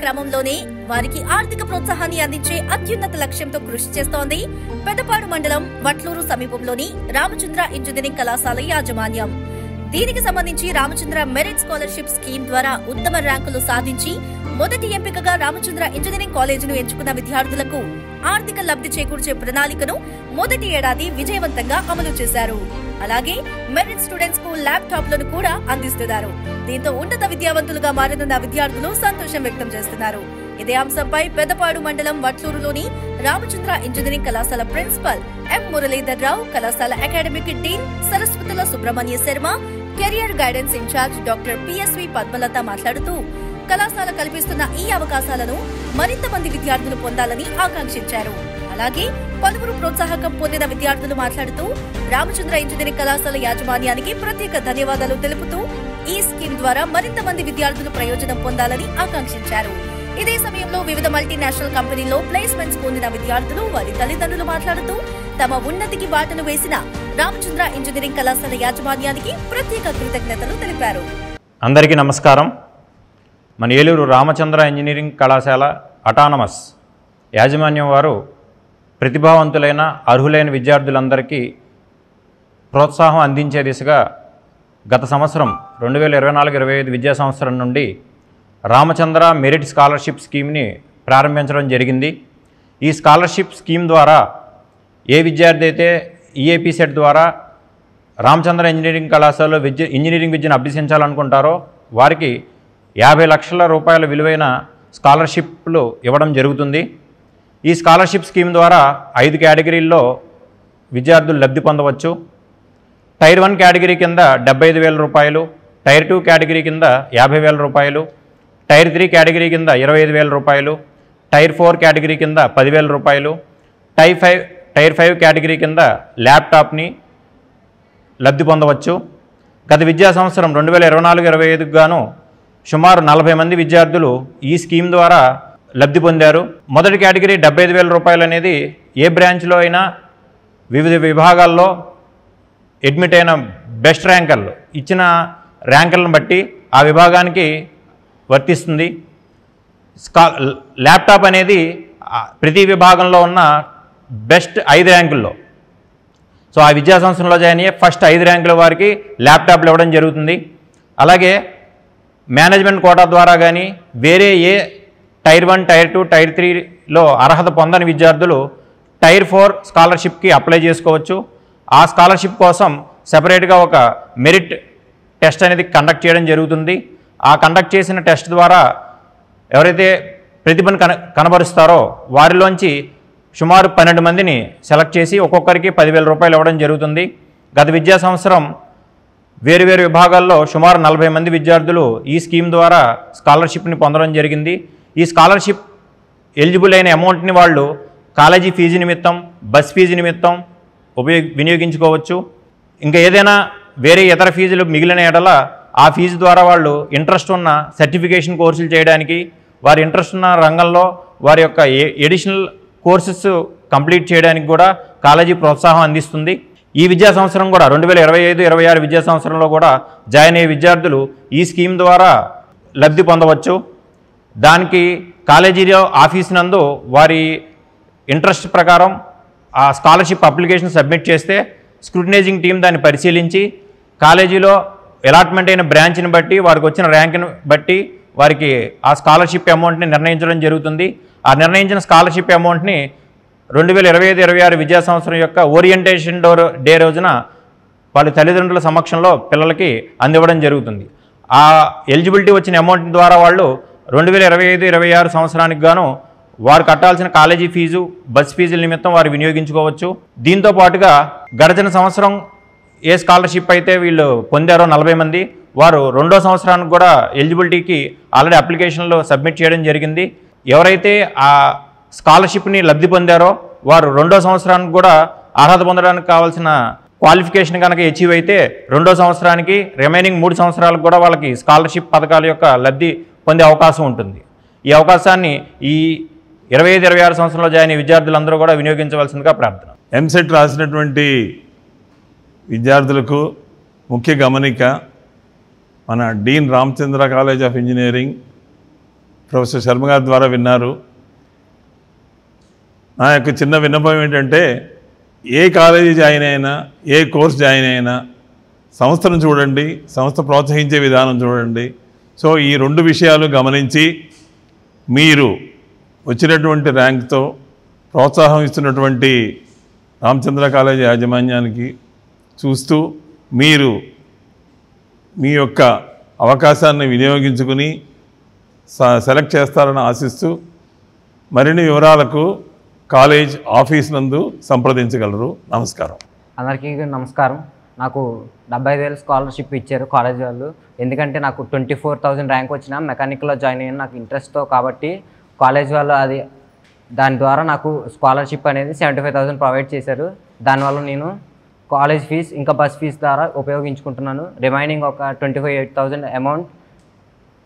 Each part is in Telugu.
క్రమంలోనే వారికి ఆర్థిక ప్రోత్సాహాన్ని అందించే అత్యున్నత లక్ష్యంతో కృషి చేస్తోంది పెద్దపాడు మండలం వట్లూరు సమీపంలోని రామచంద్ర ఇంజనీరింగ్ కళాశాల యాజమాన్యం. దీనికి సంబంధించి రామచంద్ర మెరిట్ స్కాలర్షిప్ స్కీమ్ ద్వారా ఉత్తమ ర్యాంకులు సాధించి మొదటి ఎంపికగా రామచంద్ర ఇంజనీరింగ్ కాలేజీను ఎంచుకున్న విద్యార్థులకు ఆర్థిక లబ్ధి చేకూర్చే ప్రణాళికను మొదటి ఏడాది విజయవంతంగా అమలు చేశారు. అలాగే మెరిట్ స్టూడెంట్స్ కు ల్యాప్టాప్లను కూడా అందిస్తున్నారు. దీంతో ఉన్నత విద్యావంతులుగా మారనున్న విద్యార్థులు సంతోషం వ్యక్తం చేస్తున్నారు. ఇదే అంశంపై పెద్దపాడు మండలం వట్లూరులోని రామచంద్ర ఇంజనీరింగ్ కళాశాల ప్రిన్సిపల్ ఎం మురళీధర్ రావు, కళాశాల academic dean Sarasvatula Subrahmanya Sharma, career guidance in charge doctor PSV Padmalatha మాట్లాడుతూ కళాశాల కల్పిస్తున్న ఈ అవకాశాలను మరింత మంది విద్యార్థులు పొందాలని ఆకాంక్షించారు. అలాగే పలువురు ప్రోత్సాహకం పొందిన విద్యార్థులు మాట్లాడుతూ రామచంద్ర ఇంజనీరింగ్ కళాశాల యాజమాన్యానికి ప్రత్యేక ధన్యవాదాలు తెలుపుతూ ఈ స్కీమ్ ద్వారా మరింత మంది విద్యార్థులు ప్రయోజనం పొందాలని ఆకాంక్షించారు. ఇదే సమయంలో వివిధ మల్టీనేషనల్ కంపెనీల్లో ప్లేస్మెంట్స్ పొందిన విద్యార్థులు వారి తల్లిదండ్రులు మాట్లాడుతూ తమ ఉన్నతికి బాటలు వేసిన రామచంద్ర ఇంజనీరింగ్ కళాశాల యాజమాన్యానికి ప్రత్యేక కృతజ్ఞతలు తెలిపారు. అందరికీ నమస్కారం. మన ఏలూరు రామచంద్ర ఇంజనీరింగ్ కళాశాల అటానమస్ యాజమాన్యం వారు ప్రతిభావంతులైన అర్హులైన విద్యార్థులందరికీ ప్రోత్సాహం అందించే దిశగా గత సంవత్సరం 2024-25 విద్యా సంవత్సరం నుండి రామచంద్ర మెరిట్ స్కాలర్షిప్ స్కీమ్ని ప్రారంభించడం జరిగింది. ఈ స్కాలర్షిప్ స్కీమ్ ద్వారా ఏ విద్యార్థి అయితే ఈఏపీ సెట్ ద్వారా రామచంద్ర ఇంజనీరింగ్ కళాశాలలో ఇంజనీరింగ్ విద్యను అభ్యసించాలనుకుంటారో వారికి 50 లక్షల రూపాయల విలువైన స్కాలర్షిప్లు ఇవ్వడం జరుగుతుంది. ఈ స్కాలర్షిప్ స్కీమ్ ద్వారా 5 కేటగిరీల్లో విద్యార్థులు లబ్ధి పొందవచ్చు. టైర్ 1 కేటగిరీ కింద 75,000 రూపాయలు, టైర్ 2 కేటగిరీ కింద 50,000 రూపాయలు, టైర్ 3 కేటగిరీ కింద 25,000 రూపాయలు, టైర్ 4 కేటగిరీ కింద 10,000 రూపాయలు, టైర్ 5 కేటగిరీ కింద ల్యాప్టాప్ని లబ్ధి పొందవచ్చు. గత విద్యా సంవత్సరం 2024-25 గాను సుమారు 40 మంది విద్యార్థులు ఈ స్కీమ్ ద్వారా లబ్ధి పొందారు. మొదటి కేటగిరీ 75,000 రూపాయలు అనేది ఏ బ్రాంచ్లో అయినా వివిధ విభాగాల్లో అడ్మిట్ అయిన బెస్ట్ ర్యాంకర్లు ఇచ్చిన ర్యాంకర్లను బట్టి ఆ విభాగానికి వర్తిస్తుంది. ల్యాప్టాప్ అనేది ప్రతి విభాగంలో ఉన్న బెస్ట్ 5 ర్యాంకుల్లో, సో ఆ విద్యా సంవత్సరంలో జాయిన్ అయ్యే ఫస్ట్ 5 ర్యాంకుల వారికి ల్యాప్టాప్లు ఇవ్వడం జరుగుతుంది. అలాగే మేనేజ్మెంట్ కోటా ద్వారా కానీ వేరే ఏ టైర్ 1, టైర్ 2, టైర్ 3లో అర్హత పొందని విద్యార్థులు టైర్ 4 స్కాలర్షిప్కి అప్లై చేసుకోవచ్చు. ఆ స్కాలర్షిప్ కోసం సెపరేట్గా ఒక మెరిట్ టెస్ట్ అనేది కండక్ట్ చేయడం జరుగుతుంది. ఆ కండక్ట్ చేసిన టెస్ట్ ద్వారా ఎవరైతే ప్రతిభను కనబరుస్తారో వారిలోంచి సుమారు 12 మందిని సెలెక్ట్ చేసి ఒక్కొక్కరికి 10,000 రూపాయలు ఇవ్వడం జరుగుతుంది. గత విద్యా సంవత్సరం వేరువేరు విభాగాల్లో సుమారు 40 మంది విద్యార్థులు ఈ స్కీమ్ ద్వారా స్కాలర్షిప్ని పొందడం జరిగింది. ఈ స్కాలర్షిప్ ఎలిజిబుల్ అయిన అమౌంట్ని వాళ్ళు కాలేజీ ఫీజు నిమిత్తం, బస్ ఫీజు నిమిత్తం వినియోగించుకోవచ్చు. ఇంకా ఏదైనా వేరే ఇతర ఫీజులు మిగిలిన ఎడల ఆ ఫీజు ద్వారా వాళ్ళు ఇంట్రెస్ట్ ఉన్న సర్టిఫికేషన్ కోర్సులు చేయడానికి, వారి ఇంట్రెస్ట్ ఉన్న రంగంలో వారి యొక్క ఎడిషనల్ కోర్సెస్ కంప్లీట్ చేయడానికి కూడా కాలేజీ ప్రోత్సాహం అందిస్తుంది. ఈ విద్యా సంవత్సరం కూడా 2025-26 విద్యా సంవత్సరంలో కూడా జాయిన్ అయ్యే విద్యార్థులు ఈ స్కీమ్ ద్వారా లబ్ధి పొందవచ్చు. దానికి కాలేజీలో ఆఫీస్ నందు వారి ఇంట్రెస్ట్ ప్రకారం ఆ స్కాలర్షిప్ అప్లికేషన్ సబ్మిట్ చేస్తే స్క్రూటినైజింగ్ టీం దాన్ని పరిశీలించి కాలేజీలో అలాట్మెంట్ అయిన బ్రాంచ్ని బట్టి వారికి వచ్చిన ర్యాంక్ని బట్టి వారికి ఆ స్కాలర్షిప్ అమౌంట్ని నిర్ణయించడం జరుగుతుంది. ఆ నిర్ణయించిన స్కాలర్షిప్ అమౌంట్ని 2025-26 విద్యా సంవత్సరం యొక్క ఓరియంటేషన్ డే రోజున వాళ్ళ తల్లిదండ్రుల సమక్షంలో పిల్లలకి అందివ్వడం జరుగుతుంది. ఆ ఎలిజిబిలిటీ వచ్చిన అమౌంట్ ద్వారా వాళ్ళు 2025-26 సంవత్సరానికి గాను వారు కట్టాల్సిన కాలేజీ ఫీజు, బస్ ఫీజుల నిమిత్తం వారు వినియోగించుకోవచ్చు. దీంతో పాటుగా గడిచిన సంవత్సరం ఏ స్కాలర్షిప్ అయితే వీళ్ళు పొందారో 40 మంది వారు రెండో సంవత్సరానికి కూడా ఎలిజిబిలిటీకి ఆల్రెడీ అప్లికేషన్లో సబ్మిట్ చేయడం జరిగింది. ఎవరైతే ఆ స్కాలర్షిప్ని లబ్ధి పొందారో వారు రెండో సంవత్సరానికి కూడా అర్హత పొందడానికి కావాల్సిన క్వాలిఫికేషన్ కనుక అచీవ్ అయితే రెండో సంవత్సరానికి రిమైనింగ్ 3 సంవత్సరాలకు కూడా వాళ్ళకి స్కాలర్షిప్ పథకాల యొక్క లబ్ధి పొందే అవకాశం ఉంటుంది. ఈ అవకాశాన్ని ఈ 25-26 సంవత్సరంలో జాయిన్ అయ్యే విద్యార్థులందరూ కూడా వినియోగించవలసిందిగా ప్రార్థన. ఎంసెట్ రాసినటువంటి విద్యార్థులకు ముఖ్య గమనిక, మన dean Ramachandra college of engineering professor Sharma గారి ద్వారా విన్నారు. నా యొక్క చిన్న విన్నపం ఏంటంటే, ఏ కాలేజీ జాయిన్ అయినా, ఏ కోర్స్ జాయిన్ అయినా సంస్థను చూడండి, సంస్థ ప్రోత్సహించే విధానం చూడండి. సో ఈ 2 విషయాలు గమనించి మీరు వచ్చినటువంటి ర్యాంక్తో ప్రోత్సాహం ఇస్తున్నటువంటి రామచంద్ర కాలేజీ యాజమాన్యానికి చూస్తూ మీరు మీ యొక్క అవకాశాన్ని వినియోగించుకుని సెలెక్ట్ చేస్తారని ఆశిస్తూ మరిన్ని వివరాలకు కాలేజ్ ఆఫీస్ నందు సంప్రదించగలరు. నమస్కారం. అందరికీ నమస్కారం. నాకు 75,000 స్కాలర్షిప్ ఇచ్చారు కాలేజ్ వాళ్ళు. ఎందుకంటే నాకు 24,000 ర్యాంక్ వచ్చిన మెకానికల్లో జాయిన్ అయ్యాను నాకు ఇంట్రెస్ట్తో. కాబట్టి కాలేజ్ వాళ్ళు దాని ద్వారా నాకు స్కాలర్షిప్ అనేది 75,000 ప్రొవైడ్ చేశారు. దానివల్ల నేను కాలేజ్ ఫీజు ఇంకా బస్ ఫీజు ద్వారా ఉపయోగించుకుంటున్నాను. రిమైనింగ్ ఒక 25,000 అమౌంట్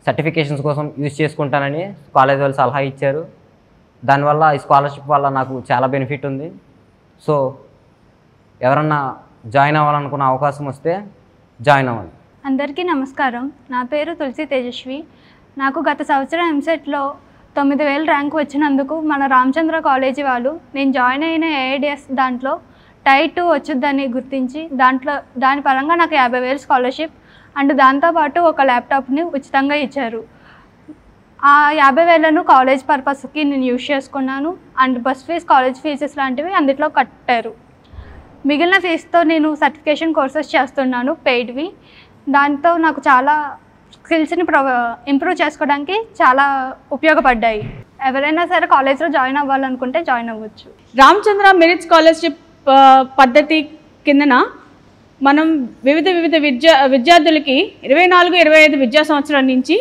సర్టిఫికేషన్స్ కోసం యూజ్ చేసుకుంటానని కాలేజ్ వాళ్ళు సలహా ఇచ్చారు. దానివల్ల ఈ స్కాలర్షిప్ వల్ల నాకు చాలా బెనిఫిట్ ఉంది. సో ఎవరన్నా జాయిన్ అవ్వాలనుకున్న అవకాశం వస్తే జాయిన్ అవ్వండి. అందరికీ నమస్కారం. నా పేరు తులసి తేజస్వి. నాకు గత సంవత్సరం ఎంసెట్లో 9,000 ర్యాంక్ వచ్చినందుకు మన రామచంద్ర కాలేజీ వాళ్ళు నేను జాయిన్ అయిన ఏఐడిఎస్ దాంట్లో టైర్ 2 వచ్చుద్దని గుర్తించి దాని పరంగా నాకు 50,000 స్కాలర్షిప్ అండ్ దాంతోపాటు ఒక ల్యాప్టాప్ని ఉచితంగా ఇచ్చారు. ఆ 50,000ను కాలేజ్ పర్పస్కి నేను యూజ్ చేసుకున్నాను. And bus fees, college fees లాంటివి అందులో కట్టారు. మిగిలిన ఫీజుతో నేను సర్టిఫికేషన్ కోర్సెస్ చేస్తున్నాను పెయిడ్వి. దాంతో నాకు చాలా స్కిల్స్ని ఇంప్రూవ్ చేసుకోవడానికి చాలా ఉపయోగపడ్డాయి. ఎవరైనా సరే కాలేజ్లో జాయిన్ అవ్వాలనుకుంటే జాయిన్ అవ్వచ్చు. రామచంద్ర మెరిట్ స్కాలర్షిప్ పద్ధతి కిందన మనం వివిధ విద్యార్థులకి 24-25 విద్యా సంవత్సరాల నుంచి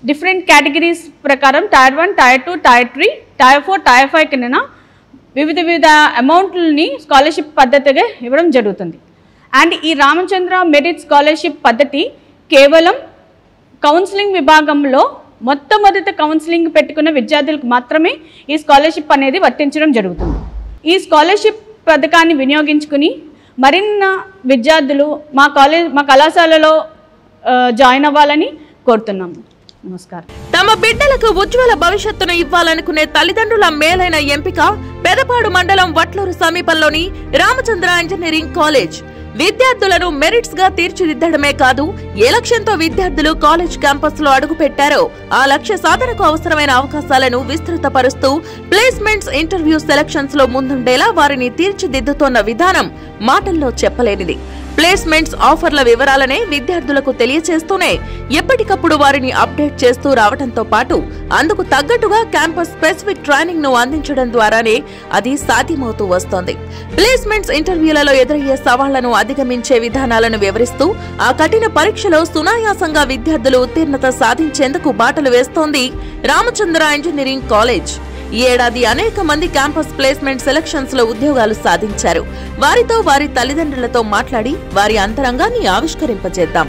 డిఫరెంట్ కేటగిరీస్ ప్రకారం tier 1, tier 2, tier 3, tier 4, tier 5 కింద వివిధ అమౌంట్లని స్కాలర్షిప్ పద్ధతిగా ఇవ్వడం జరుగుతుంది. అండ్ ఈ రామచంద్ర మెరిట్ స్కాలర్షిప్ పద్ధతి కేవలం కౌన్సిలింగ్ విభాగంలో మొట్టమొదటి కౌన్సిలింగ్ పెట్టుకున్న విద్యార్థులకు మాత్రమే ఈ స్కాలర్షిప్ అనేది వర్తించడం జరుగుతుంది. ఈ స్కాలర్షిప్ పథకాన్ని వినియోగించుకుని మరిన్న విద్యార్థులు మా కళాశాలలో జాయిన్ అవ్వాలని కోరుతున్నాము. నమస్కారం. తమ బిడ్డలకు ఉజ్వల భవిష్యత్తును ఇవ్వాలనుకునే తల్లిదండ్రుల మేలైన ఎంపిక పెదపాడు మండలం వట్లూరు సమీపంలోని రామచంద్ర ఇంజనీరింగ్ కాలేజ్. విద్యార్థులను మెరిట్స్ గా తీర్చిదిద్దడమే కాదు, ఏ లక్ష్యంతో విద్యార్థులు కాలేజ్ క్యాంపస్ లో అడుగు పెట్టారో ఆ లక్ష్య సాధనకు అవసరమైన అవకాశాలను విస్తృతపరుస్తూ ప్లేస్మెంట్స్, ఇంటర్వ్యూ సెలక్షన్స్ లో ముందుండేలా వారిని తీర్చిదిద్దుతోన్న విధానం మాటల్లో చెప్పలేనిది. ప్లేస్మెంట్స్ ఆఫర్ల వివరాలనే విద్యార్థులకు తెలియచేస్తూనే ఎప్పటికప్పుడు వారిని అప్డేట్ చేస్తూ రావడంతో పాటు అందుకు తగ్గట్టుగా క్యాంపస్ స్పెసిఫిక్ ట్రైనింగ్ ను అందించడం ద్వారానే అది సాధ్యమవుతూ వస్తోంది. ప్లేస్మెంట్స్ ఇంటర్వ్యూలలో ఎదురయ్యే సవాళ్లను అధిగమించే విధానాలను వివరిస్తూ ఆ కఠిన పరీక్షలో సునాయాసంగా విద్యార్థులు ఉత్తీర్ణత సాధించేందుకు బాటలు వేస్తోంది రామచంద్ర ఇంజనీరింగ్ కాలేజ్. ఈ ఏడాది అనేక మంది క్యాంపస్ ప్లేస్మెంట్ సెలక్షన్స్ లో ఉద్యోగాలు సాధించారు. వారితో, వారి తల్లిదండ్రులతో మాట్లాడి వారి అంతరంగాన్ని ఆవిష్కరింపజేద్దాం.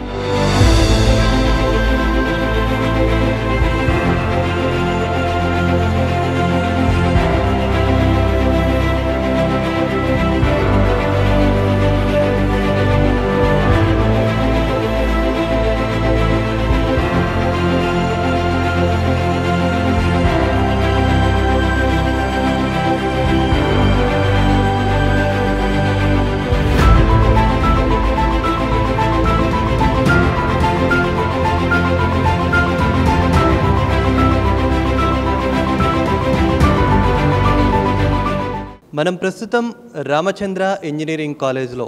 మనం ప్రస్తుతం రామచంద్ర ఇంజనీరింగ్ కాలేజ్లో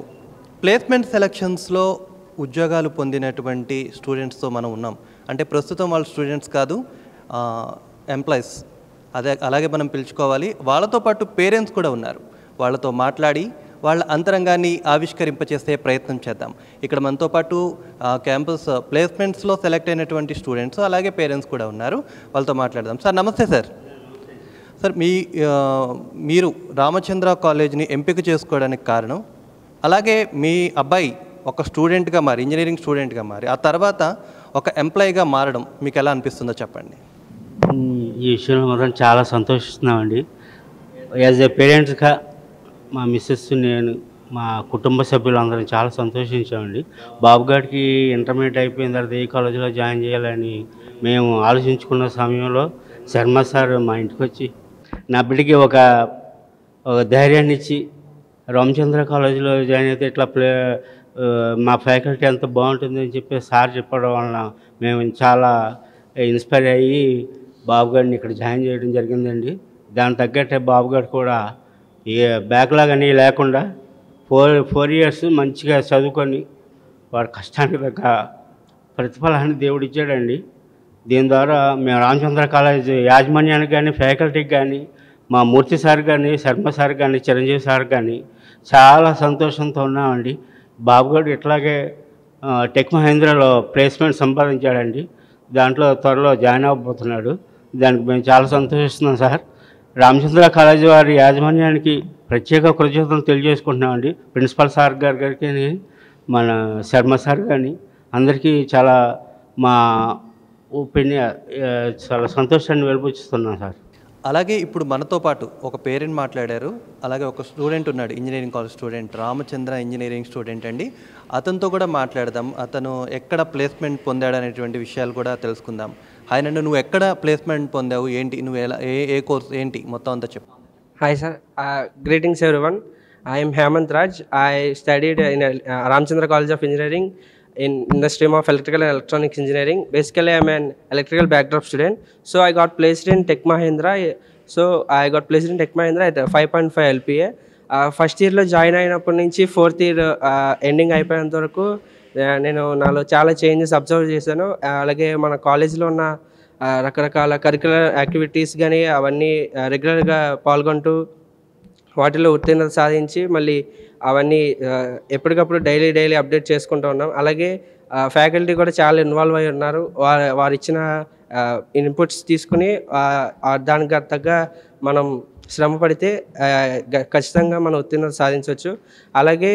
ప్లేస్మెంట్ సెలక్షన్స్లో ఉద్యోగాలు పొందినటువంటి స్టూడెంట్స్తో మనం ఉన్నాం. అంటే ప్రస్తుతం వాళ్ళు స్టూడెంట్స్ కాదు, ఎంప్లాయీస్, అలాగే మనం పిలుచుకోవాలి. వాళ్ళతో పాటు పేరెంట్స్ కూడా ఉన్నారు. వాళ్ళతో మాట్లాడి వాళ్ళ అంతరంగాన్ని ఆవిష్కరింపచేసే ప్రయత్నం చేద్దాం. ఇక్కడ మనతో పాటు క్యాంపస్ ప్లేస్మెంట్స్లో సెలెక్ట్ అయినటువంటి స్టూడెంట్స్ అలాగే పేరెంట్స్ కూడా ఉన్నారు. వాళ్ళతో మాట్లాడదాం. సార్ నమస్తే. సార్ మీరు రామచంద్ర కాలేజ్ని ఎంపిక చేసుకోవడానికి కారణం, అలాగే మీ అబ్బాయి ఒక స్టూడెంట్గా మారి, ఇంజనీరింగ్ స్టూడెంట్గా మారి ఆ తర్వాత ఒక ఎంప్లాయీగా మారడం మీకు ఎలా అనిపిస్తుందో చెప్పండి. ఈ విషయంలో మాత్రం చాలా సంతోషిస్తున్నామండి. యాజ్ ఏ పేరెంట్స్గా మా మిస్సెస్, నేను, మా కుటుంబ సభ్యులందరం చాలా సంతోషించామండి. బాబు గారికి ఇంటర్మీడియట్ అయిపోయిన తర్వాత ఏ కాలేజీలో జాయిన్ చేయాలని మేము ఆలోచించుకున్న సమయంలో శర్మ సార్ మా ఇంటికి వచ్చి నా బిడ్డకి ఒక ధైర్యాన్ని ఇచ్చి రామచంద్ర కాలేజీలో జాయిన్ అయితే ఇట్లా మా ఫ్యాకల్టీ ఎంత బాగుంటుంది అని చెప్పి సార్ చెప్పడం వలన మేము చాలా ఇన్స్పైర్ అయ్యి బాబు గారిని ఇక్కడ జాయిన్ చేయడం జరిగిందండి. దానికి తగ్గట్టే బాబు గారు కూడా ఏ బ్యాక్లాగ్ అని లేకుండా 4 years మంచిగా చదువుకొని వాడి కష్టానికి తగ్గ ప్రతిఫలాన్ని దేవుడు ఇచ్చాడండి. దీని ద్వారా మేము రామచంద్ర కాలేజ్ యాజమాన్యానికి కానీ ఫ్యాకల్టీకి కానీ మా మూర్తి సార్ కానీ శర్మ సార్ కానీ చిరంజీవి సార్ కానీ చాలా సంతోషంతో ఉన్నామండి. బాబు గారు ఇట్లాగే టెక్ మహేంద్రలో ప్లేస్మెంట్ సంపాదించాడండి. దాంట్లో త్వరలో జాయిన్ అవ్వబోతున్నాడు. దానికి మేము చాలా సంతోషిస్తున్నాం సార్. రామచంద్ర కాలేజీ వారి యాజమాన్యానికి ప్రత్యేక కృతజ్ఞతలు తెలియజేసుకుంటున్నామండి. ప్రిన్సిపల్ సార్ గారికి మన శర్మ సార్ కానీ అందరికీ చాలా మా ఒపీనియన్ చాలా సంతోషాన్ని వెలిబుచ్చిస్తున్నాం సార్. అలాగే ఇప్పుడు మనతో పాటు ఒక పేరెంట్ మాట్లాడారు, అలాగే ఒక స్టూడెంట్ ఉన్నాడు, engineering college student, Ramachandra engineering student అండి. అతనితో కూడా మాట్లాడదాం. అతను ఎక్కడ ప్లేస్మెంట్ పొందాడు అనేటువంటి విషయాలు కూడా తెలుసుకుందాం. హాయ్ నండు, నువ్వు ఎక్కడ ప్లేస్మెంట్ పొందావు, ఏంటి, నువ్వు ఎలా ఏ కోర్స్ ఏంటి మొత్తం అంతా చెప్పు. Hi sir, greetings everyone. I am Hemant Raj. I studied in Ramchandra College of Engineering in the stream of Electrical and Electronics Engineering. Basically, I am an electrical backdrop student. So I got placed in Tech Mahindra. So I got placed in Tech Mahindra at 5.5 LPA. First year lo join అయినప్పటి నుంచి 4th year ఎండింగ్ అయిపోయేంత వరకు నేను నాలో చాలా చేంజెస్ అబ్జర్వ్ చేశాను. అలాగే మన కాలేజీలో ఉన్న రకరకాల కరిక్యులర్ యాక్టివిటీస్ కానీ అవన్నీ రెగ్యులర్గా పాల్గొంటూ వాటిలో ఉత్తీర్ణత సాధించి మళ్ళీ అవన్నీ ఎప్పటికప్పుడు డైలీ అప్డేట్ చేసుకుంటూ ఉన్నాం. అలాగే ఫ్యాకల్టీ కూడా చాలా ఇన్వాల్వ్ అయి ఉన్నారు. వారు ఇచ్చిన ఇన్పుట్స్ తీసుకుని దానికి తగ్గ మనం శ్రమ పడితే ఖచ్చితంగా మనం ఉత్తీర్ణత సాధించవచ్చు. అలాగే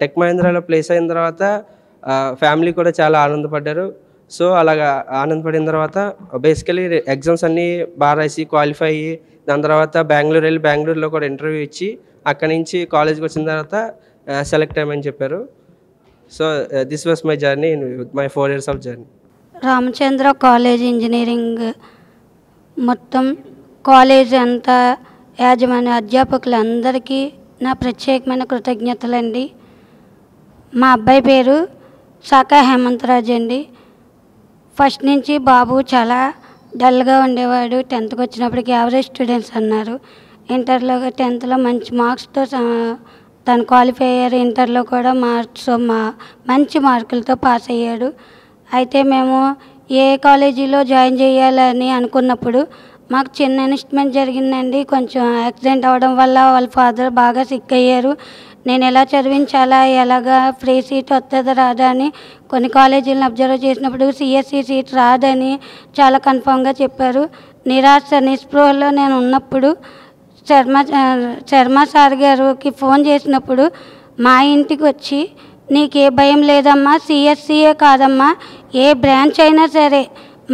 టెక్ మహేంద్రలో ప్లేస్ అయిన తర్వాత ఫ్యామిలీ కూడా చాలా ఆనందపడ్డారు. సో అలాగా ఆనందపడిన తర్వాత బేసికలీ ఎగ్జామ్స్ అన్నీ బాగా రాసి క్వాలిఫై అయ్యి దాని తర్వాత బెంగళూరులో కూడా ఇంటర్వ్యూ ఇచ్చి అక్కడి నుంచి కాలేజ్కి వచ్చిన తర్వాత సెలెక్ట్ అయ్యమని చెప్పారు. So this was my journey, my 4 years of journey. Ramachandra college engineering మొత్తం కాలేజ్ అంతా యాజమాన్య అధ్యాపకులందరికీ నా ప్రత్యేకమైన కృతజ్ఞతలండి. మా అబ్బాయి పేరు సాకా హేమంత్ రాజ్ అండి. ఫస్ట్ నుంచి బాబు చాలా డల్గా ఉండేవాడు. 10th వచ్చినప్పటికి యావరేజ్ స్టూడెంట్స్ అన్నారు. ఇంటర్లో 10thలో మంచి మార్క్స్తో తను క్వాలిఫై అయ్యారు. ఇంటర్లో కూడా మంచి మార్కులతో పాస్ అయ్యాడు. అయితే మేము ఏ కాలేజీలో జాయిన్ చేయాలని అనుకున్నప్పుడు మాకు చిన్న ఇన్వెస్ట్మెంట్ జరిగిందండి. కొంచెం యాక్సిడెంట్ అవ్వడం వల్ల వాళ్ళ ఫాదర్ బాగా సిక్ అయ్యారు. నేను ఎలా చదివించాలా, ఎలాగా ఫ్రీ సీట్ వస్తుందా రాదా అని కొన్ని కాలేజీలను అబ్జర్వ్ చేసినప్పుడు సిఎస్సి సీట్ రాదని చాలా కన్ఫామ్గా చెప్పారు. నిస్పృహలో నేను ఉన్నప్పుడు శర్మ సార్ గారికి ఫోన్ చేసినప్పుడు మా ఇంటికి వచ్చి, నీకే భయం లేదమ్మా, సిఎస్సియే కాదమ్మా, ఏ బ్రాంచ్ అయినా సరే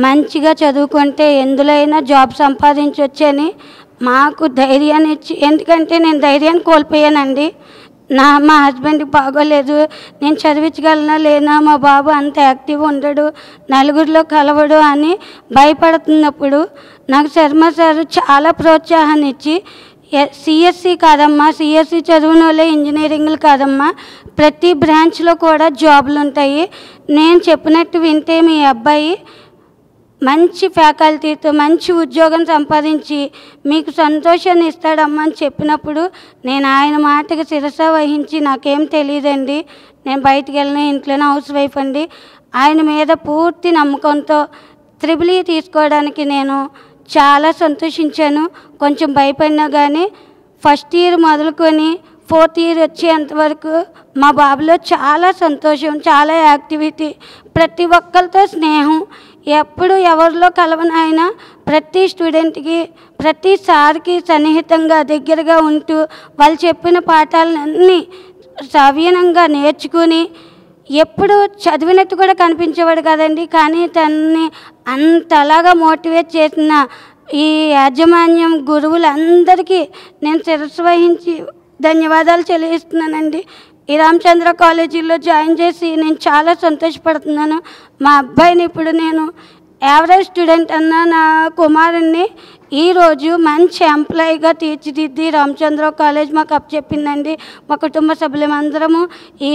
మంచిగా చదువుకుంటే ఎందులో అయినా జాబ్ సంపాదించవచ్చని మాకు ధైర్యాన్ని ఇచ్చి, ఎందుకంటే నేను ధైర్యాన్ని కోల్పోయానండి. మా హస్బెండ్కి బాగోలేదు, నేను చదివించగలనా లేనా, మా బాబు అంత యాక్టివ్ ఉండడు, నలుగురిలో కలవడు అని భయపడుతున్నప్పుడు నాకు శర్మ సార్ చాలా ప్రోత్సాహాన్ని ఇచ్చి, సిఎస్సి కాదమ్మా, సిఎస్సి చదివిన వాళ్ళే ఇంజనీరింగ్లు కాదమ్మా, ప్రతి బ్రాంచ్లో కూడా జాబులు ఉంటాయి, నేను చెప్పినట్టు వింటే మీ అబ్బాయి మంచి ఫ్యాకల్టీతో మంచి ఉద్యోగం సంపాదించి మీకు సంతోషాన్ని ఇస్తాడమ్మా అని చెప్పినప్పుడు నేను ఆయన మాటకి శిరస వహించి, నాకేం తెలియదండి, నేను బయటికి వెళ్ళిన ఇంట్లోనే హౌస్ వైఫ్ అండి, ఆయన మీద పూర్తి నమ్మకంతో త్రిబుల్ ఈ తీసుకోవడానికి నేను చాలా సంతోషించాను. కొంచెం భయపడినా కానీ ఫస్ట్ ఇయర్ మొదలుకొని 4th year వచ్చేంతవరకు మా బాబులో చాలా సంతోషం, చాలా యాక్టివిటీ, ప్రతి ఒక్కరితో స్నేహం, ఎప్పుడు ఎవరిలో కలవనైనా ప్రతి స్టూడెంట్కి ప్రతి సార్కి సన్నిహితంగా దగ్గరగా ఉంటూ వాళ్ళు చెప్పిన పాఠాలన్నీ సవ్యంగా నేర్చుకుని, ఎప్పుడు చదివినట్టు కూడా కనిపించేవాడు కదండి, కానీ తనని అంతలాగా మోటివేట్ చేసిన ఈ యాజమాన్యం గురువులందరికీ నేను శిరస్సు వహించి ధన్యవాదాలు తెలియజేస్తున్నానండి. ఈ రామచంద్ర కాలేజీలో జాయిన్ చేసి నేను చాలా సంతోషపడుతున్నాను. మా అబ్బాయిని ఇప్పుడు నేను యావరేజ్ స్టూడెంట్ అన్న నా కుమారుణ్ణి ఈరోజు మంచి ఎంప్లాయీగా తీర్చిదిద్ది రామచంద్ర కాలేజ్ మాకు అప్పచెప్పిందండి. మా కుటుంబ సభ్యులందరము ఈ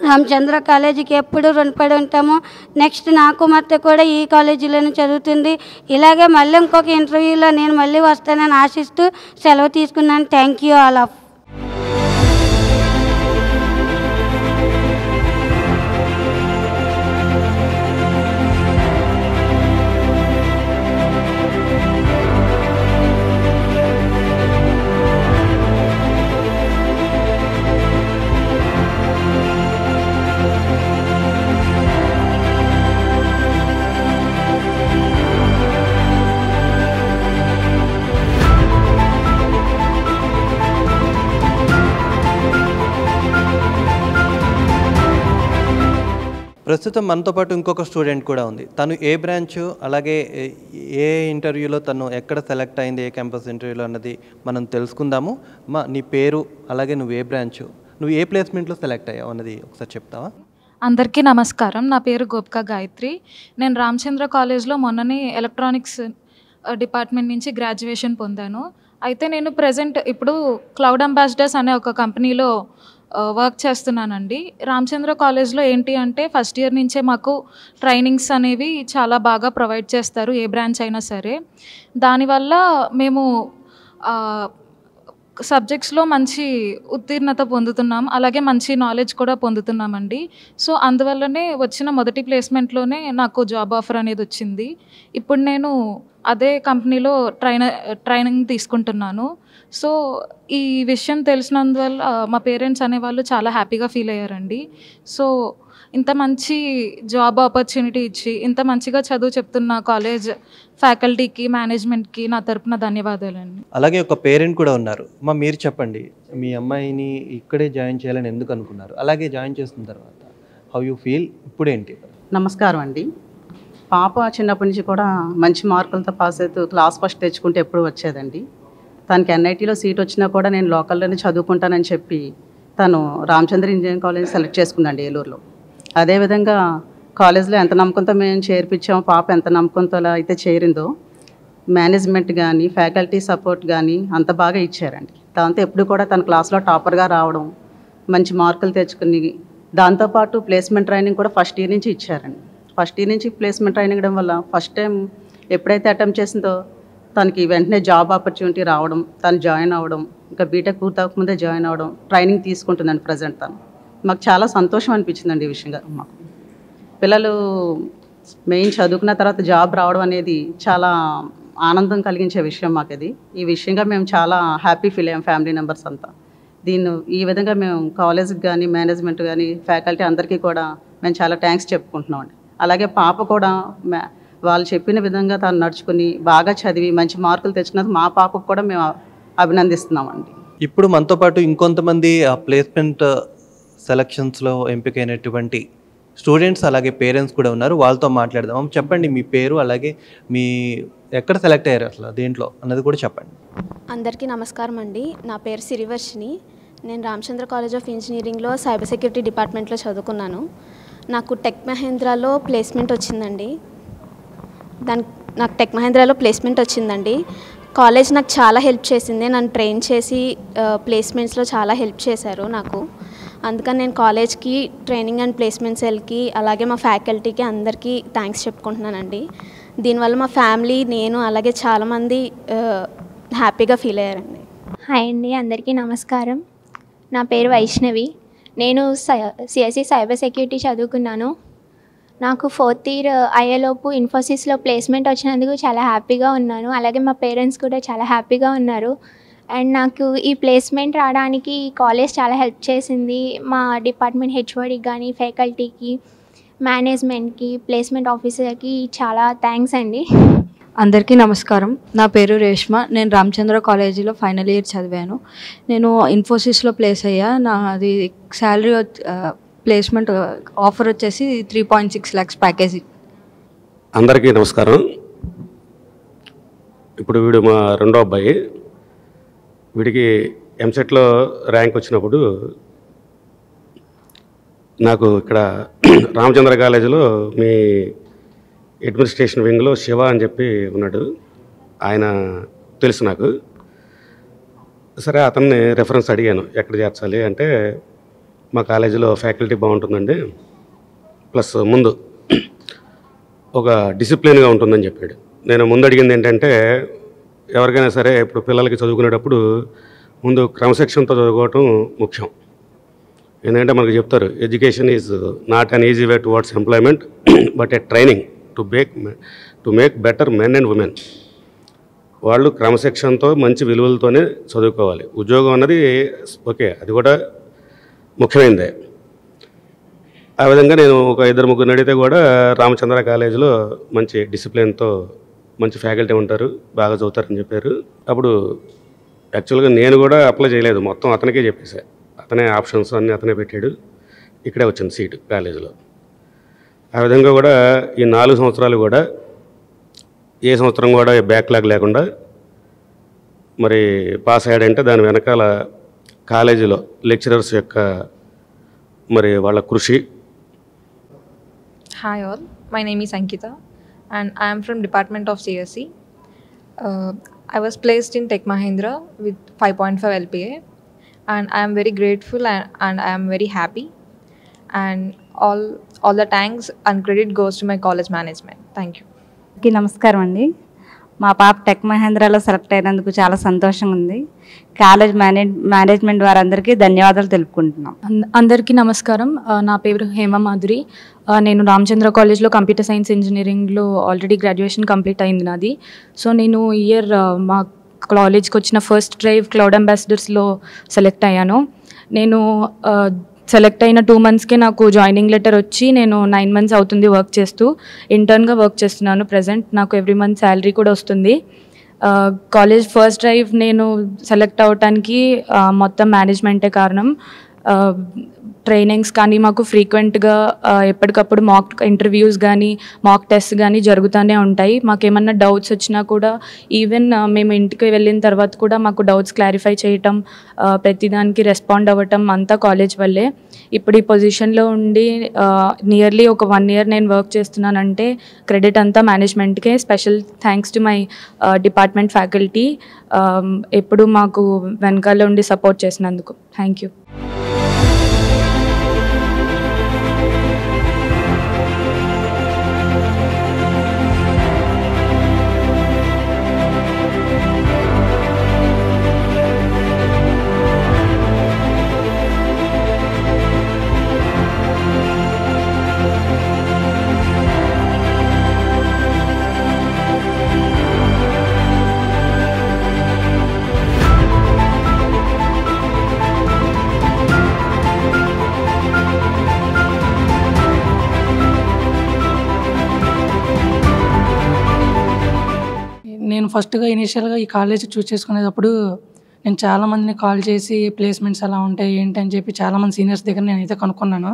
రామచంద్ర కాలేజీకి ఎప్పుడు రుణపడి ఉంటాము. నెక్స్ట్ నా కుమార్తె కూడా ఈ కాలేజీలోనే చదువుతుంది. ఇలాగే మళ్ళీ ఇంకొక ఇంటర్వ్యూలో నేను మళ్ళీ వస్తానని ఆశిస్తూ సెలవు తీసుకున్నాను. Thank you all of. ప్రస్తుతం మనతో పాటు ఇంకొక స్టూడెంట్ కూడా ఉంది. తను ఏ బ్రాంచ్, అలాగే ఏ ఇంటర్వ్యూలో తను ఎక్కడ సెలెక్ట్ అయింది, ఏ క్యాంపస్ ఇంటర్వ్యూలో అన్నది మనం తెలుసుకుందాము. నీ పేరు, అలాగే నువ్వు ఏ బ్రాంచ్, నువ్వు ఏ ప్లేస్మెంట్లో సెలెక్ట్ అయ్యావు అన్నది ఒకసారి చెప్తావా? అందరికీ నమస్కారం. నా పేరు గోపిక గాయత్రి. నేను రామచంద్ర కాలేజ్లో మొన్ననే ఎలక్ట్రానిక్స్ డిపార్ట్మెంట్ నుంచి గ్రాడ్యుయేషన్ పొందాను. అయితే నేను ప్రజెంట్ ఇప్పుడు క్లౌడ్ అంబాసిడర్స్ అనే ఒక కంపెనీలో వర్క్ చేస్తున్నానండి. రామచంద్ర కాలేజ్లో ఏంటి అంటే ఫస్ట్ ఇయర్ నుంచే మాకు ట్రైనింగ్స్ అనేవి చాలా బాగా ప్రొవైడ్ చేస్తారు, ఏ బ్రాంచ్ అయినా సరే. దానివల్ల మేము సబ్జెక్ట్స్లో మంచి ఉత్తీర్ణత పొందుతున్నాం, అలాగే మంచి నాలెడ్జ్ కూడా పొందుతున్నామండి. సో అందువల్లనే వచ్చిన మొదటి ప్లేస్మెంట్లోనే నాకు జాబ్ ఆఫర్ అనేది వచ్చింది. ఇప్పుడు నేను అదే కంపెనీలో ట్రైనింగ్ తీసుకుంటున్నాను. సో ఈ విషయం తెలిసినందువల్ల మా పేరెంట్స్ అనేవాళ్ళు చాలా హ్యాపీగా ఫీల్ అయ్యారండి. సో ఇంత మంచి జాబ్ ఆపర్చునిటీ ఇచ్చి ఇంత మంచిగా చదువు చెప్తున్న కాలేజ్ ఫ్యాకల్టీకి, మేనేజ్మెంట్కి నా తరపున ధన్యవాదాలండి. అలాగే ఒక పేరెంట్ కూడా ఉన్నారు. మీరు చెప్పండి, మీ అమ్మాయిని ఇక్కడే జాయిన్ చేయాలని ఎందుకు అనుకున్నారు? అలాగే జాయిన్ చేసిన తర్వాత హౌ యూ ఫీల్, ఇప్పుడేంటి? నమస్కారం అండి. పాప చిన్నప్పటి నుంచి కూడా మంచి మార్కులతో పాస్ అవుతూ క్లాస్ ఫస్ట్ తెచ్చుకుంటే ఎప్పుడు వచ్చేదండి. తనకి ఎన్ఐటీలో సీట్ వచ్చినా కూడా నేను లోకల్లోనే చదువుకుంటానని చెప్పి తను రామచంద్ర ఇంజనీరింగ్ కాలేజ్ సెలెక్ట్ చేసుకుందండి ఏలూరులో. అదేవిధంగా కాలేజ్లో ఎంత నమ్మకంతో మేము చేర్పించామో, పాప ఎంత నమ్మకంతో అయితే చేరిందో, మేనేజ్మెంట్ కానీ ఫ్యాకల్టీ సపోర్ట్ కానీ అంత బాగా ఇచ్చారండి. దాంతో ఎప్పుడు కూడా తన క్లాస్లో టాపర్గా రావడం, మంచి మార్కులు తెచ్చుకుని, దాంతోపాటు ప్లేస్మెంట్ ట్రైనింగ్ కూడా ఫస్ట్ ఇయర్ నుంచి ఇచ్చారండి. ఫస్ట్ ఇయర్ నుంచి ప్లేస్మెంట్ ట్రైనింగ్ ఇవ్వడం వల్ల ఫస్ట్ టైం ఎప్పుడైతే అటెంప్ట్ చేసిందో తనకి వెంటనే జాబ్ ఆపర్చునిటీ రావడం, తను జాయిన్ అవ్వడం, ఇంకా బీటెక్ పూర్తవకముందే జాయిన్ అవ్వడం, ట్రైనింగ్ తీసుకుంటుందండి ప్రజెంట్. తను మాకు చాలా సంతోషం అనిపించిందండి ఈ విషయంగా. మాకు పిల్లలు మెయిన్ చదువుకున్న తర్వాత జాబ్ రావడం అనేది చాలా ఆనందం కలిగించే విషయం మాకు ఇది. ఈ విషయంగా మేము చాలా హ్యాపీ ఫీల్ అయ్యాం ఫ్యామిలీ మెంబర్స్ అంతా. ఈ విధంగా మేము కాలేజ్కి కానీ మేనేజ్మెంట్ కానీ ఫ్యాకల్టీ అందరికీ కూడా మేము చాలా థ్యాంక్స్ చెప్పుకుంటున్నామండి. అలాగే పాప కూడా వాళ్ళు చెప్పిన విధంగా తను నడుచుకుని బాగా చదివి మంచి మార్కులు తెచ్చినందుకు మా పాపకు కూడా మేము అభినందిస్తున్నామండి. ఇప్పుడు మనతో పాటు ఇంకొంతమంది ప్లేస్మెంట్ సెలక్షన్స్లో ఎంపికైనటువంటి స్టూడెంట్స్ అలాగే పేరెంట్స్ కూడా ఉన్నారు. వాళ్ళతో మాట్లాడదాం. చెప్పండి, మీ పేరు, అలాగే మీ ఎక్కడ సెలెక్ట్ అయ్యారు, అసలు దేంట్లో అన్నది కూడా చెప్పండి. అందరికీ నమస్కారం అండి. నా పేరు సిరివర్షిని. నేను రామచంద్ర కాలేజ్ ఆఫ్ ఇంజనీరింగ్లో సైబర్ సెక్యూరిటీ డిపార్ట్మెంట్లో చదువుకున్నాను. నాకు టెక్ మహేంద్రాలో ప్లేస్మెంట్ వచ్చిందండి. నాకు టెక్ మహేంద్రాలో ప్లేస్మెంట్ వచ్చిందండి. కాలేజ్ నాకు చాలా హెల్ప్ చేసింది. నన్ను ట్రైన్ చేసి ప్లేస్మెంట్స్లో చాలా హెల్ప్ చేశారు నాకు. అందుకని నేను కాలేజ్కి, ట్రైనింగ్ అండ్ ప్లేస్మెంట్ సెల్కి, అలాగే మా ఫ్యాకల్టీకి అందరికీ థ్యాంక్స్ చెప్పుకుంటున్నానండి. దీనివల్ల మా ఫ్యామిలీ, నేను, అలాగే చాలామంది హ్యాపీగా ఫీల్ అయ్యారండి. హాయ్ అండి, అందరికీ నమస్కారం. నా పేరు వైష్ణవి. నేను సిఎస్సి సైబర్ సెక్యూరిటీ చదువుకున్నాను. నాకు 4th ఇయర్ అయ్యేలోపు ఇన్ఫోసిస్లో ప్లేస్మెంట్ వచ్చినందుకు చాలా హ్యాపీగా ఉన్నాను. అలాగే మా పేరెంట్స్ కూడా చాలా హ్యాపీగా ఉన్నారు. అండ్ నాకు ఈ ప్లేస్మెంట్ రావడానికి కాలేజ్ చాలా హెల్ప్ చేసింది. మా డిపార్ట్మెంట్ హెచ్ఓడికి కానీ, ఫ్యాకల్టీకి, మేనేజ్మెంట్కి, ప్లేస్మెంట్ ఆఫీసర్కి చాలా థ్యాంక్స్ అండి. అందరికీ నమస్కారం. నా పేరు రేష్మ. నేను రామచంద్ర కాలేజీలో ఫైనల్ ఇయర్ చదివాను. నేను ఇన్ఫోసిస్లో ప్లేస్ అయ్యా. నాది శాలరీ ప్లేస్మెంట్ ఆఫర్ వచ్చేసి 3.6 lakhs ప్యాకేజీ. అందరికీ నమస్కారం. ఇప్పుడు వీడు మా రెండో అబ్బాయి. వీడికి ఎంసెట్లో ర్యాంక్ వచ్చినప్పుడు నాకు ఇక్కడ రామచంద్ర కాలేజీలో మీ అడ్మినిస్ట్రేషన్ వింగ్లో శివ అని చెప్పి ఉన్నాడు, ఆయన తెలుసు నాకు. సరే అతన్ని రెఫరెన్స్ అడిగాను ఎక్కడ చేర్చాలి అంటే, మా కాలేజీలో ఫ్యాకల్టీ బాగుంటుందండి, ప్లస్ ముందు ఒక డిసిప్లిన్గా ఉంటుందని చెప్పాడు. నేను ముందు అడిగింది ఏంటంటే, ఎవరికైనా సరే ఇప్పుడు పిల్లలకి చదువుకునేటప్పుడు ముందు క్రమశిక్షణతో చదువుకోవటం ముఖ్యం. ఎందుకంటే మనకు చెప్తారు, education is not an easy way towards employment but A training to make better men and women. వాళ్ళు క్రమశిక్షణతో మంచి విలువలతోనే చదువుకోవాలి. ఉద్యోగం అన్నది ఓకే, అది కూడా ముఖ్యమైనదే. ఆ విధంగా నేను ఒక 2-3 అడిగితే కూడా రామచంద్ర కాలేజీలో మంచి డిసిప్లిన్తో మంచి ఫ్యాకల్టీ ఉంటారు, బాగా చదువుతారని చెప్పారు. అప్పుడు యాక్చువల్గా నేను కూడా అప్లై చేయలేదు, మొత్తం అతనికే చెప్పేసా. అతనే ఆప్షన్స్ అన్నీ అతనే పెట్టాడు, ఇక్కడే వచ్చింది సీటు కాలేజీలో. ఆ విధంగా కూడా ఈ 4 సంవత్సరాలు కూడా ఏ సంవత్సరం కూడా బ్యాక్లాగ్ లేకుండా మరి పాస్ అయ్యాడంటే దాని వెనకాల కాలేజీలో లెక్చరర్స్ యొక్క మరి వాళ్ళ కృషి. Hi all, my name is Ankita and I am from Department of CSE. I was placed in Tech Mahindra with 5.5 LPA and I am very grateful and I am very happy, and all the thanks and credit goes to my college management. Thank you. నమస్కారం అండి. మా పాప టెక్ మహేంద్రలో సెలెక్ట్ అయినందుకు చాలా సంతోషంగా ఉంది. కాలేజ్ మేనేజ్మెంట్ వారందరికీ ధన్యవాదాలు తెలుపుకుంటున్నాం. అందరికీ నమస్కారం. నా పేరు హేమ మాధురి. నేను రామచంద్ర కాలేజ్లో కంప్యూటర్ సైన్స్ ఇంజనీరింగ్లో ఆల్రెడీ గ్రాడ్యుయేషన్ కంప్లీట్ అయింది నాది. సో నేను ఇయర్ మా కాలేజ్కి వచ్చిన ఫస్ట్ డ్రైవ్ క్లౌడ్ అంబాసిడర్స్లో సెలెక్ట్ అయ్యాను. నేను సెలెక్ట్ అయిన 2 monthsకే నాకు జాయినింగ్ లెటర్ వచ్చి నేను 9 months అవుతుంది వర్క్ చేస్తూ. ఇంటర్న్గా వర్క్ చేస్తున్నాను ప్రజెంట్. నాకు ఎవ్రీ మంత్ శాలరీ కూడా వస్తుంది. కాలేజ్ ఫస్ట్ డ్రైవ్ నేను సెలెక్ట్ అవ్వటానికి మొత్తం మేనేజ్మెంటే కారణం. ట్రైనింగ్స్ కానీ మాకు ఫ్రీక్వెంట్గా ఎప్పటికప్పుడు మాక్ ఇంటర్వ్యూస్ కానీ మాక్ టెస్ట్ కానీ జరుగుతూనే ఉంటాయి. మాకేమన్నా డౌట్స్ వచ్చినా కూడా ఈవెన్ మేము ఇంటికి వెళ్ళిన తర్వాత కూడా మాకు డౌట్స్ క్లారిఫై చేయటం, ప్రతిదానికి రెస్పాండ్ అవ్వటం అంతా కాలేజ్ వల్లే. ఇప్పుడు ఈ పొజిషన్లో ఉండి నియర్లీ ఒక 1 year నేను వర్క్ చేస్తున్నానంటే క్రెడిట్ అంతా మేనేజ్మెంట్కే. Special thanks to my department faculty, ఎప్పుడు మాకు వెనకాల ఉండి సపోర్ట్ చేసినందుకు. Thank you. నేను ఫస్ట్గా ఇనీషియల్గా ఈ కాలేజ్ చూస్ చేసుకునేటప్పుడు నేను చాలామందిని కాల్ చేసి ప్లేస్మెంట్స్ ఎలా ఉంటాయి ఏంటి అని చెప్పి చాలామంది సీనియర్స్ దగ్గర నేనైతే కనుక్కున్నాను.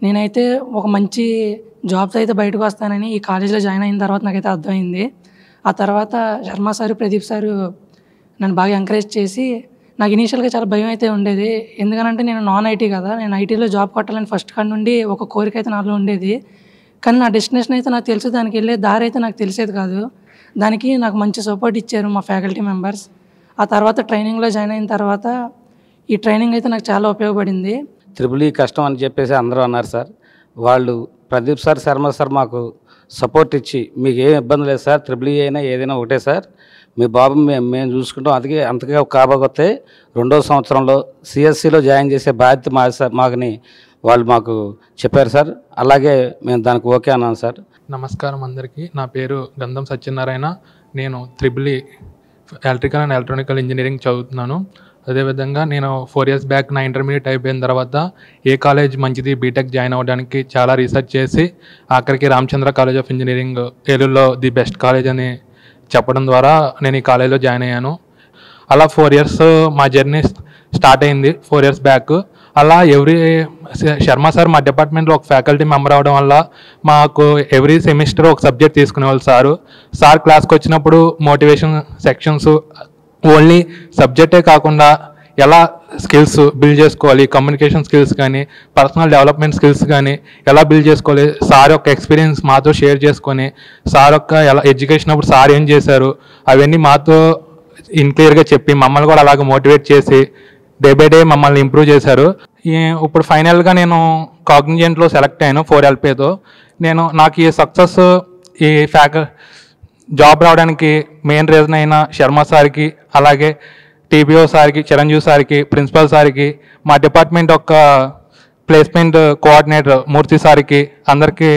నేనైతే ఒక మంచి జాబ్స్ అయితే బయటకు వస్తానని ఈ కాలేజ్లో జాయిన్ అయిన తర్వాత నాకైతే అర్థమైంది. ఆ తర్వాత శర్మ సారు, ప్రదీప్ సారు నన్ను బాగా ఎంకరేజ్ చేసి, నాకు ఇనీషియల్గా చాలా భయం అయితే ఉండేది. ఎందుకనంటే నేను నాన్ ఐటీ కదా, నేను ఐటీలో జాబ్ కొట్టాలని ఫస్ట్ కాడ నుండి ఒక కోరిక అయితే నాలో ఉండేది. కానీ నా డెస్టినేషన్ అయితే నాకు తెలుసు, దానికి వెళ్ళే దారి అయితే నాకు తెలిసేది కాదు. దానికి నాకు మంచి సపోర్ట్ ఇచ్చారు మా ఫ్యాకల్టీ మెంబర్స్. ఆ తర్వాత ట్రైనింగ్లో జాయిన్ అయిన తర్వాత ఈ ట్రైనింగ్ అయితే నాకు చాలా ఉపయోగపడింది. త్రిబుల్ ఈ కష్టం అని చెప్పేసి అందరూ అన్నారు సార్. వాళ్ళు ప్రదీప్ సార్, శర్మ సార్ మాకు సపోర్ట్ ఇచ్చి, మీకు ఏం ఇబ్బంది లేదు సార్, త్రిబుల్ ఈ అయినా ఏదైనా ఒకటే సార్, మీ బాబు మేము చూసుకుంటాం. అందుకే అంతగా కాబోతే 2వ సంవత్సరంలో సిఎస్సిలో జాయిన్ చేసే బాధ్యత మాకుని వాళ్ళు మాకు చెప్పారు సార్. అలాగే మేము దానికి ఓకే అన్నాను సార్. నమస్కారం అందరికీ. నా పేరు గంధం సత్యనారాయణ. నేను triple E electrical and electronical engineering చదువుతున్నాను. అదేవిధంగా నేను 4 years బ్యాక్ నా ఇంటర్మీడియట్ అయిపోయిన తర్వాత ఏ కాలేజ్ మంచిది బీటెక్ జాయిన్ అవ్వడానికి చాలా రీసెర్చ్ చేసి ఆఖరికి రామచంద్ర కాలేజ్ ఆఫ్ ఇంజనీరింగ్ ఏలూరులో ది బెస్ట్ కాలేజ్ అని చెప్పడం ద్వారా నేను ఈ కాలేజ్లో జాయిన్ అయ్యాను. అలా 4 years మా జర్నీ స్టార్ట్ అయింది 4 years బ్యాక్. అలా శర్మ సార్ మా డిపార్ట్మెంట్లో ఒక ఫ్యాకల్టీ మెంబర్ అవ్వడం వల్ల మాకు ఎవ్రీ సెమిస్టర్ ఒక సబ్జెక్ట్ తీసుకునేవాళ్ళు సార్ క్లాస్కి వచ్చినప్పుడు మోటివేషన్ సెక్షన్స్ ఓన్లీ సబ్జెక్టే కాకుండా ఎలా స్కిల్స్ బిల్డ్ చేసుకోవాలి, కమ్యూనికేషన్ స్కిల్స్ కానీ పర్సనల్ డెవలప్మెంట్ స్కిల్స్ కానీ ఎలా బిల్డ్ చేసుకోవాలి, సార్ యొక్క ఎక్స్పీరియన్స్ మాతో షేర్ చేసుకొని సార్ యొక్క ఎలా ఎడ్యుకేషన్ అప్పుడు సార్ ఏం చేశారు అవన్నీ మాతో క్లియర్గా చెప్పి మమ్మల్ని కూడా అలాగ మోటివేట్ చేసి డే బై డే మమ్మల్ని ఇంప్రూవ్ చేశారు. ఇప్పుడు ఫైనల్గా నేను కాగ్నిజెంట్లో సెలెక్ట్ అయ్యాను 4LPAతో. నాకు ఈ సక్సెస్ ఈ జాబ్ రావడానికి మెయిన్ రీజన్ అయిన శర్మ సార్కి, అలాగే TBO సార్కి, చిరంజీవి సార్కి, ప్రిన్సిపల్ సార్కి, మా డిపార్ట్మెంట్ యొక్క ప్లేస్మెంట్ కోఆర్డినేటర్ మూర్తి సార్కి అందరికీ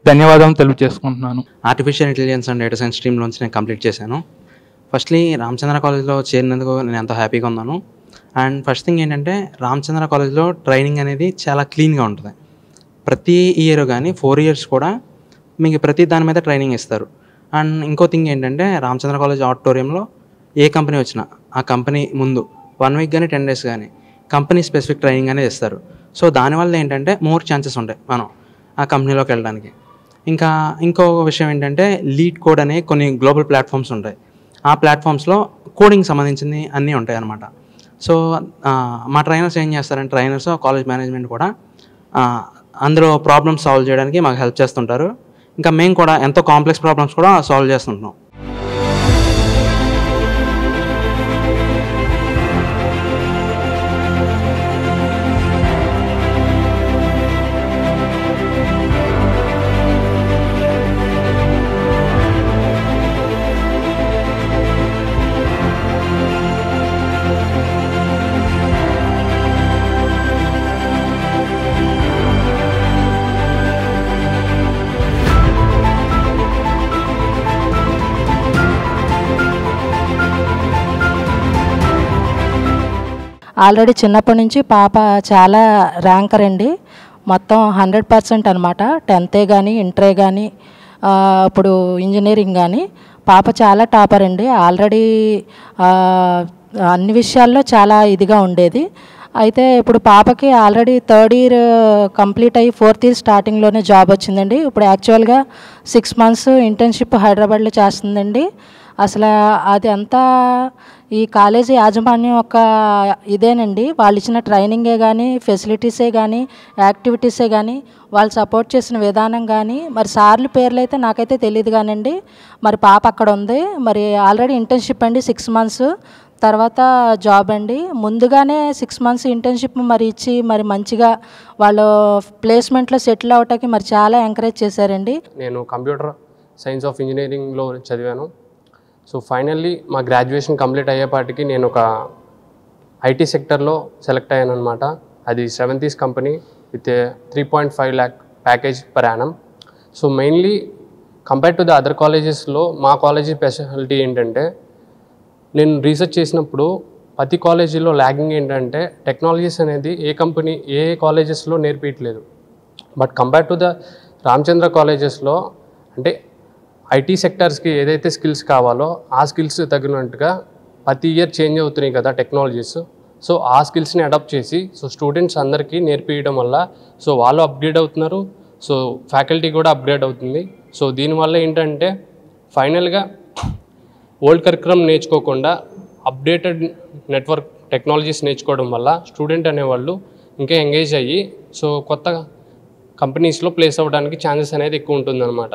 ధన్యవాదాలు తెలియజేసుకుంటున్నాను. Artificial intelligence and data science స్ట్రీమ్లోంచి నేను కంప్లీట్ చేశాను. ఫస్ట్లీ రామచంద్ర కాలేజ్లో చేరినందుకు నేను ఎంతో హ్యాపీగా ఉన్నాను. అండ్ ఫస్ట్ థింగ్ ఏంటంటే రామచంద్ర కాలేజ్లో ట్రైనింగ్ అనేది చాలా క్లీన్గా ఉంటుంది. ప్రతి ఇయర్ కానీ 4 years కూడా మీకు ప్రతి దాని మీద ట్రైనింగ్ ఇస్తారు. అండ్ ఇంకో థింగ్ ఏంటంటే రామచంద్ర కాలేజ్ ఆడిటోరియంలో ఏ కంపెనీ వచ్చినా ఆ కంపెనీ ముందు 1 week కానీ 10 days కానీ కంపెనీ స్పెసిఫిక్ ట్రైనింగ్ అనేది ఇస్తారు. సో దానివల్ల ఏంటంటే మోర్ ఛాన్సెస్ ఉంటాయి మనం ఆ కంపెనీలోకి వెళ్ళడానికి. ఇంకో విషయం ఏంటంటే లీడ్ కోడ్ అనే కొన్ని గ్లోబల్ ప్లాట్ఫామ్స్ ఉంటాయి. ఆ ప్లాట్ఫామ్స్లో కోడింగ్ సంబంధించింది అన్నీ ఉంటాయి అన్నమాట. సో మా ట్రైనర్స్ ఏం చేస్తారంటే ట్రైనర్స్ కాలేజ్ మేనేజ్మెంట్ కూడా అందులో ప్రాబ్లమ్స్ సాల్వ్ చేయడానికి మాకు హెల్ప్ చేస్తుంటారు. ఇంకా మేము కూడా ఎంతో కాంప్లెక్స్ ప్రాబ్లమ్స్ కూడా సాల్వ్ చేస్తుంటున్నాం. ఆల్రెడీ చిన్నప్పటి నుంచి పాప చాలా ర్యాంకర్ అండి. మొత్తం 100% అనమాట. 10th కానీ ఇంటరే కానీ ఇప్పుడు ఇంజనీరింగ్ కానీ పాప చాలా టాపర్ అండి. ఆల్రెడీ అన్ని విషయాల్లో చాలా ఇదిగా ఉండేది. అయితే ఇప్పుడు పాపకి ఆల్రెడీ 3rd year కంప్లీట్ అయ్యి 4th year స్టార్టింగ్లోనే జాబ్ వచ్చిందండి. ఇప్పుడు యాక్చువల్గా 6 months ఇంటర్న్షిప్ హైదరాబాద్లో చేస్తుందండి. అసలు అది అంతా ఈ కాలేజీ యాజమాన్యం ఒక ఇదేనండి. వాళ్ళు ఇచ్చిన ట్రైనింగే కానీ ఫెసిలిటీసే కానీ యాక్టివిటీసే కానీ వాళ్ళు సపోర్ట్ చేసిన విధానం కానీ మరి సార్లు పేర్లు అయితే నాకైతే తెలియదు కానండి. మరి పాప అక్కడ ఉంది. మరి ఆల్రెడీ ఇంటర్న్షిప్ అండి 6 months, తర్వాత జాబ్ అండి. ముందుగానే 6 months ఇంటర్న్షిప్ మరి ఇచ్చి మరి మంచిగా వాళ్ళు ప్లేస్మెంట్లో సెటిల్ అవటానికి మరి చాలా ఎంకరేజ్ చేశారండి. నేను కంప్యూటర్ సైన్స్ ఆఫ్ ఇంజనీరింగ్లో చదివాను. సో ఫైనల్లీ మా గ్రాడ్యుయేషన్ కంప్లీట్ అయ్యేపాటికి నేను ఒక ఐటీ సెక్టర్లో సెలెక్ట్ అయ్యాను అనమాట. అది 7th company with 3.5 lakh package per annum. So mainly compare to the other కాలేజెస్లో మా కాలేజీ స్పెషాలిటీ ఏంటంటే నేను రీసెర్చ్ చేసినప్పుడు ప్రతి కాలేజీలో ల్యాగింగ్ ఏంటంటే టెక్నాలజీస్ అనేది ఏ కాలేజెస్లో నేర్పించలేదు. But compare to the Ramachandra కాలేజెస్లో అంటే ఐటీ సెక్టర్స్కి ఏదైతే స్కిల్స్ కావాలో ఆ స్కిల్స్ తగినట్టుగా ప్రతి ఇయర్ చేంజ్ అవుతున్నాయి కదా టెక్నాలజీస్. సో ఆ స్కిల్స్ని అడాప్ట్ చేసి సో స్టూడెంట్స్ అందరికీ నేర్పించడం వల్ల సో వాళ్ళు అప్గ్రేడ్ అవుతున్నారు. సో ఫ్యాకల్టీ కూడా అప్గ్రేడ్ అవుతుంది. సో దీనివల్ల ఏంటంటే ఫైనల్గా ఓల్డ్ కరికులం నేర్చుకోకుండా అప్డేటెడ్ నెట్వర్క్ టెక్నాలజీస్ నేర్చుకోవడం వల్ల స్టూడెంట్ అనేవాళ్ళు ఇంకా ఎంగేజ్ అయ్యి సో కొత్త కంపెనీస్లో ప్లేస్ అవ్వడానికి ఛాన్సెస్ అనేది ఎక్కువ ఉంటుందన్నమాట.